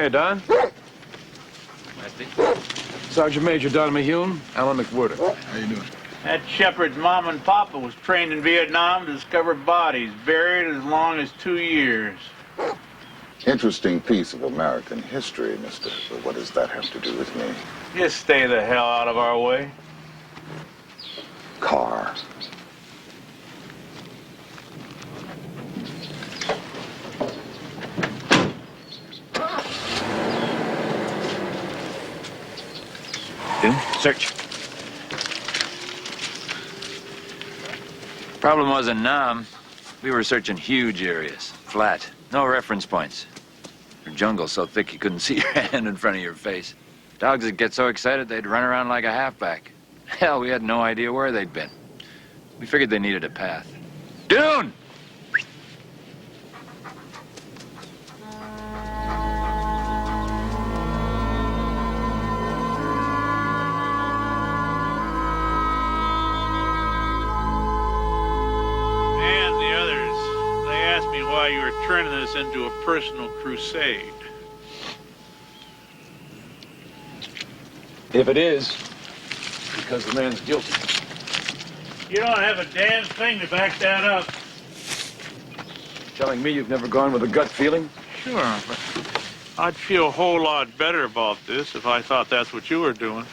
Hey, Don. Westy. Sergeant Major Don Mahune, Alan McWhorter. How you doing? That Shepherd's mom and papa was trained in Vietnam to discover bodies buried as long as 2 years. Interesting piece of American history, mister. But what does that have to do with me? Just stay the hell out of our way. Car. Search. Problem was in Nam, we were searching huge areas, flat, no reference points. Your jungle's so thick you couldn't see your hand in front of your face. Dogs would get so excited they'd run around like a halfback. Hell, we had no idea where they'd been. We figured they needed a path. Dune! Why you were turning this into a personal crusade. If it is, because the man's guilty. You don't have a damn thing to back that up. Telling me you've never gone with a gut feeling? Sure, but I'd feel a whole lot better about this if I thought that's what you were doing.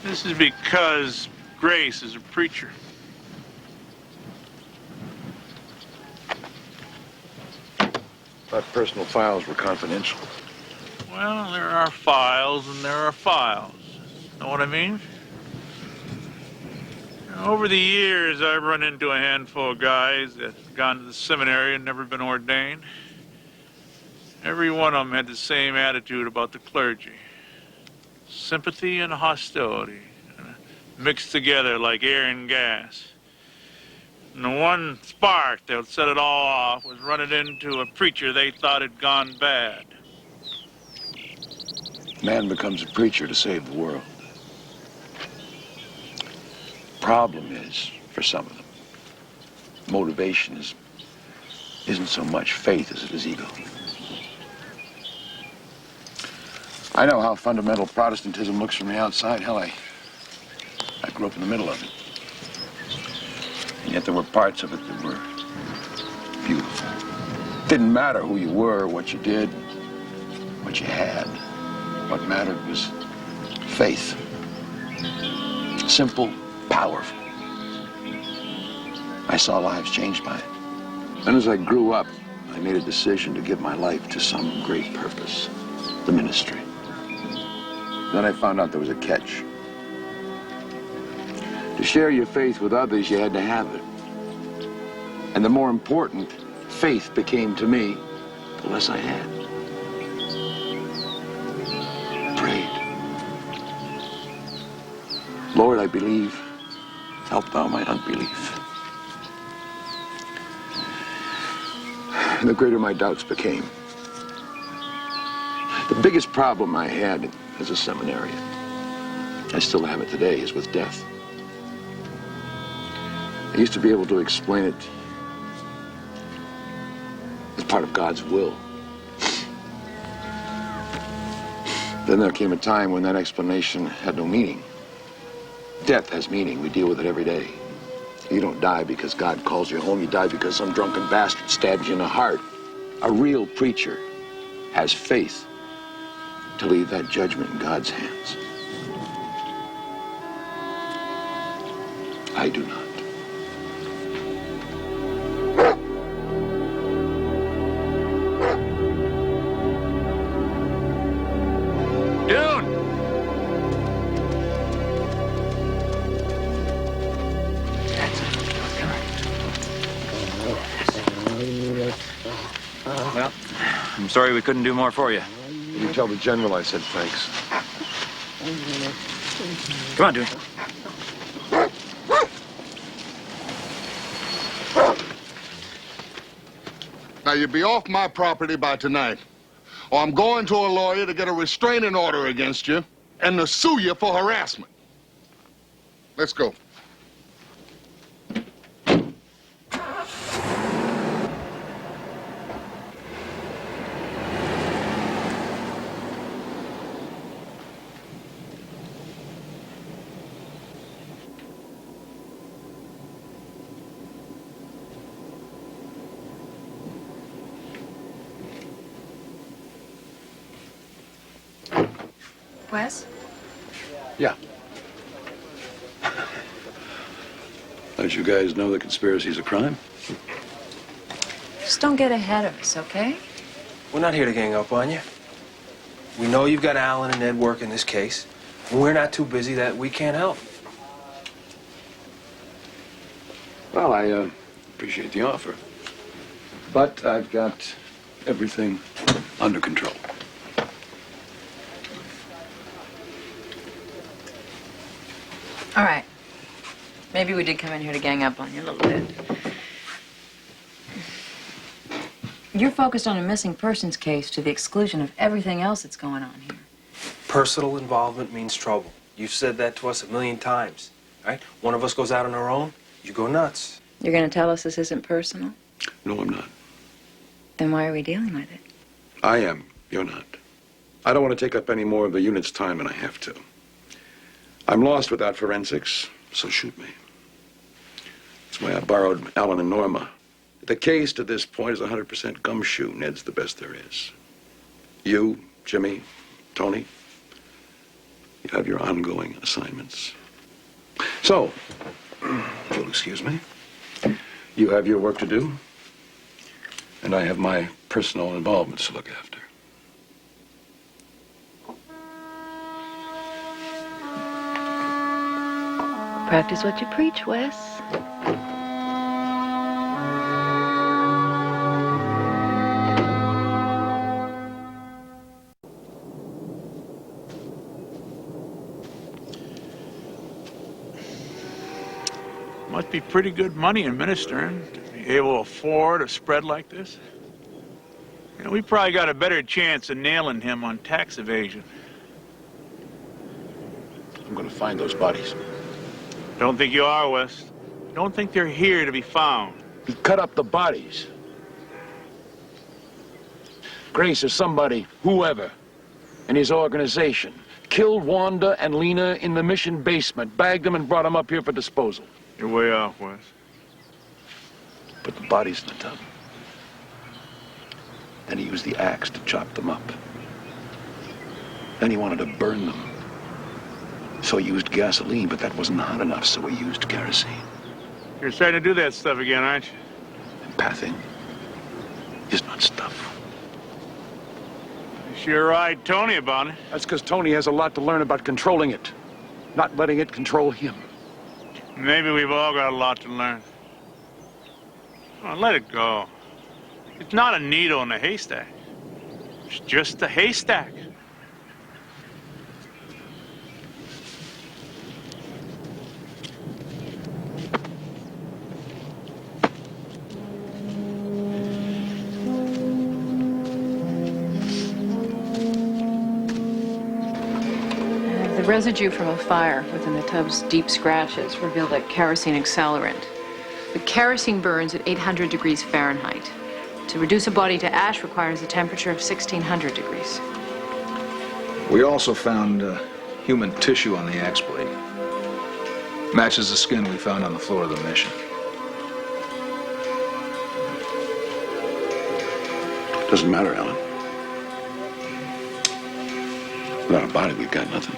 This is because Grace is a preacher. Thought personal files were confidential. Well, there are files and there are files. Know what I mean? Over the years, I've run into a handful of guys that have gone to the seminary and never been ordained. Every one of them had the same attitude about the clergy. Sympathy and hostility, mixed together like air and gas. And the one spark that set it all off was running into a preacher they thought had gone bad. Man becomes a preacher to save the world. Problem is, for some of them, motivation isn't so much faith as it is ego. I know how fundamental Protestantism looks from the outside. Hell, I grew up in the middle of it. And yet there were parts of it that were beautiful. Didn't matter who you were, what you did, what you had. What mattered was faith. Simple, powerful. I saw lives changed by it. Then as I grew up, I made a decision to give my life to some great purpose, the ministry. Then I found out there was a catch. To share your faith with others, you had to have it. And the more important faith became to me, the less I had. Prayed. Lord, I believe. Help thou my unbelief. And the greater my doubts became. The biggest problem I had as a seminarian, I still have it today, is with death. I used to be able to explain it as part of God's will. Then there came a time when that explanation had no meaning. Death has meaning. We deal with it every day. You don't die because God calls you home. You die because some drunken bastard stabs you in the heart. A real preacher has faith to leave that judgment in God's hands. I do not. Well, I'm sorry we couldn't do more for you. You tell the general I said thanks. Come on, Dune. Now, you be off my property by tonight, or I'm going to a lawyer to get a restraining order against you and to sue you for harassment. Let's go. Wes? Yeah. Don't you guys know the conspiracy's a crime? Just don't get ahead of us, okay? We're not here to gang up on you. We know you've got Alan and Ed working this case. And we're not too busy that we can't help. Well, I appreciate the offer. But I've got everything under control. All right. Maybe we did come in here to gang up on you a little bit. You're focused on a missing persons case to the exclusion of everything else that's going on here. Personal involvement means trouble. You've said that to us 1,000,000 times, right? One of us goes out on our own, you go nuts. You're going to tell us this isn't personal? No, I'm not. Then why are we dealing with it? I am. You're not. I don't want to take up any more of the unit's time than I have to. I'm lost without forensics, so shoot me. That's why I borrowed Alan and Norma. The case to this point is 100% gumshoe. Ned's the best there is. You, Jimmy, Tony, you have your ongoing assignments. So, if you'll excuse me, you have your work to do, and I have my personal involvements to look after. Practice what you preach, Wes. Must be pretty good money in ministering to be able to afford a spread like this. You know, we probably got a better chance of nailing him on tax evasion. I'm going to find those bodies. Don't think you are, Wes. Don't think they're here to be found. He cut up the bodies. Grace or somebody, whoever, in his organization, killed Wanda and Lena in the mission basement, bagged them and brought them up here for disposal. You're way off, Wes. Put the bodies in the tub. Then he used the axe to chop them up. Then he wanted to burn them. So he used gasoline, but that wasn't hot enough, so he used kerosene. You're starting to do that stuff again, aren't you? Empathing is not stuff. You sure eyed Tony about it. That's because Tony has a lot to learn about controlling it, not letting it control him. Maybe we've all got a lot to learn. Oh, let it go. It's not a needle in a haystack. It's just a haystack. The residue from a fire within the tub's deep scratches revealed a kerosene accelerant. The kerosene burns at 800 degrees Fahrenheit. To reduce a body to ash requires a temperature of 1600 degrees. We also found human tissue on the axe blade. Matches the skin we found on the floor of the mission. Doesn't matter, Alan. Without a body, we've got nothing.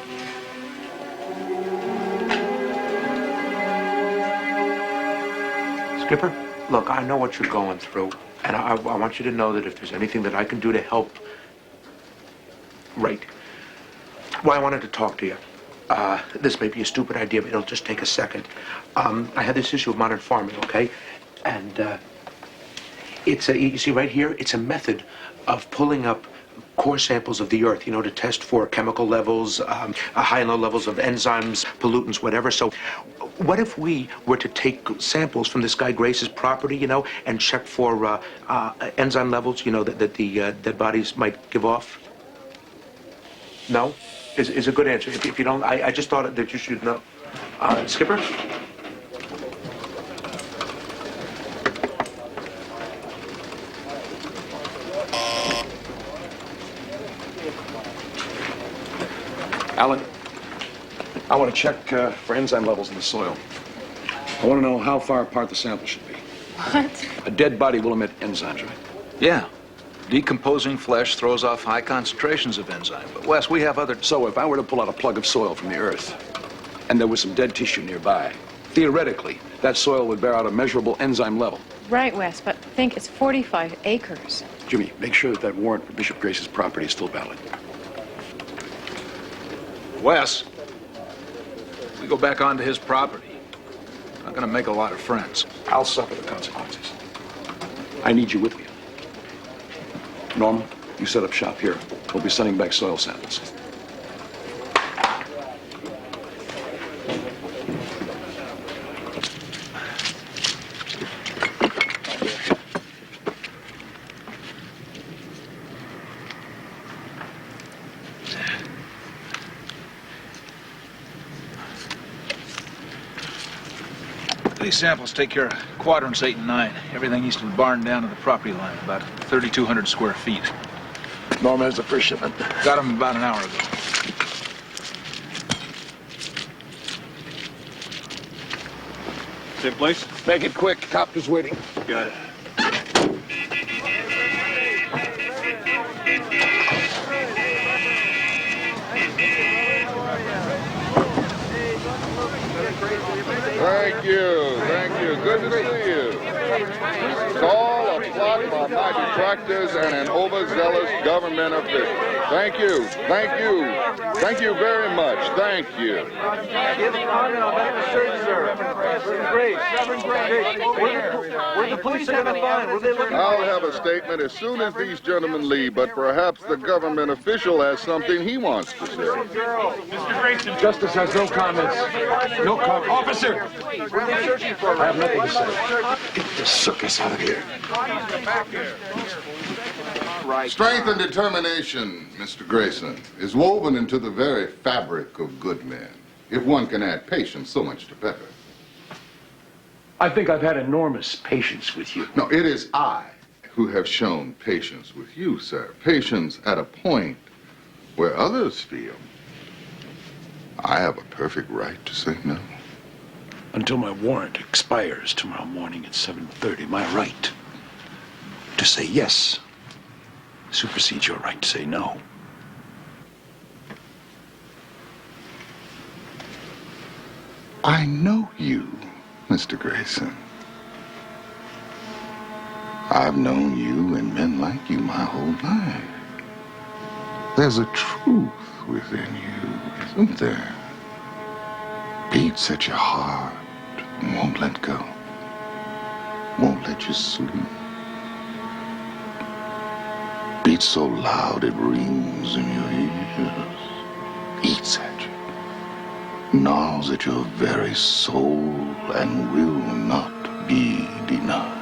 Skipper, look, I know what you're going through, and I want you to know that if there's anything that I can do to help... Right. Well, I wanted to talk to you. This may be a stupid idea, but it'll just take a second. I had this issue of modern farming, okay? And it's a, you see right here, it's a method of pulling up core samples of the earth, you know, to test for chemical levels, high and low levels of enzymes, pollutants, whatever. So what if we were to take samples from this guy Grace's property, you know, and check for enzyme levels, you know, that the dead bodies might give off? No? Is a good answer. If you don't, I just thought that you should know. Skipper? Alan, I want to check for enzyme levels in the soil. I want to know how far apart the sample should be. What? A dead body will emit enzymes, right? Yeah. Decomposing flesh throws off high concentrations of enzyme. But Wes, we have other... So if I were to pull out a plug of soil from the earth, and there was some dead tissue nearby, theoretically, that soil would bear out a measurable enzyme level. Right, Wes, but think it's 45 acres. Jimmy, make sure that warrant for Bishop Grace's property is still valid. Wes, we go back onto his property. I'm not gonna make a lot of friends. I'll suffer the consequences. I need you with me. Norman, you set up shop here. We'll be sending back soil samples. These samples take care of quadrants 8 and 9. Everything east of the barn down to the property line, about 3,200 square feet. Norman has the first shipment. Got them about an hour ago. Same place? Make it quick. Copter's waiting. Got it. Thank you. Thank you. Good to see you. Call a plot by my detractors and an overzealous government official. Thank you. Thank you. Thank you very much. Thank you. Where the police are gonna find? Where they looking? I'll have a statement as soon as these gentlemen leave, but perhaps the government official has something he wants to say. Mr. Grayson. Justice has no comments. No comment. Officer! I have nothing to say. Get the circus out of here. Strength and determination, Mr. Grayson, is woven into the very fabric of good men. If one can add patience, so much the better. I think I've had enormous patience with you. No, it is I who have shown patience with you, sir. Patience at a point where others feel I have a perfect right to say no. Until my warrant expires tomorrow morning at 7:30, my right to say yes supersedes your right to say no. I know you, Mr. Grayson. I've known you and men like you my whole life. There's a truth within you, isn't there? Beats at your heart, won't let go, won't let you sleep. Beats so loud it rings in your ears, eats at you, gnaws at your very soul and will not be denied.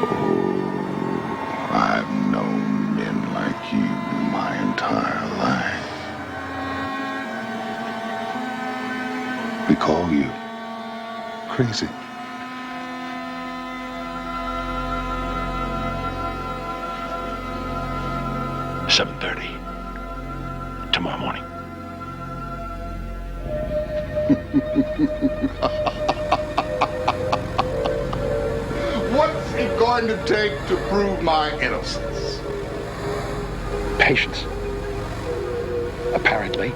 Oh, I've known men like you my entire life. We call you crazy. $7:30 tomorrow morning. What's it going to take to prove my innocence? Patience. Apparently.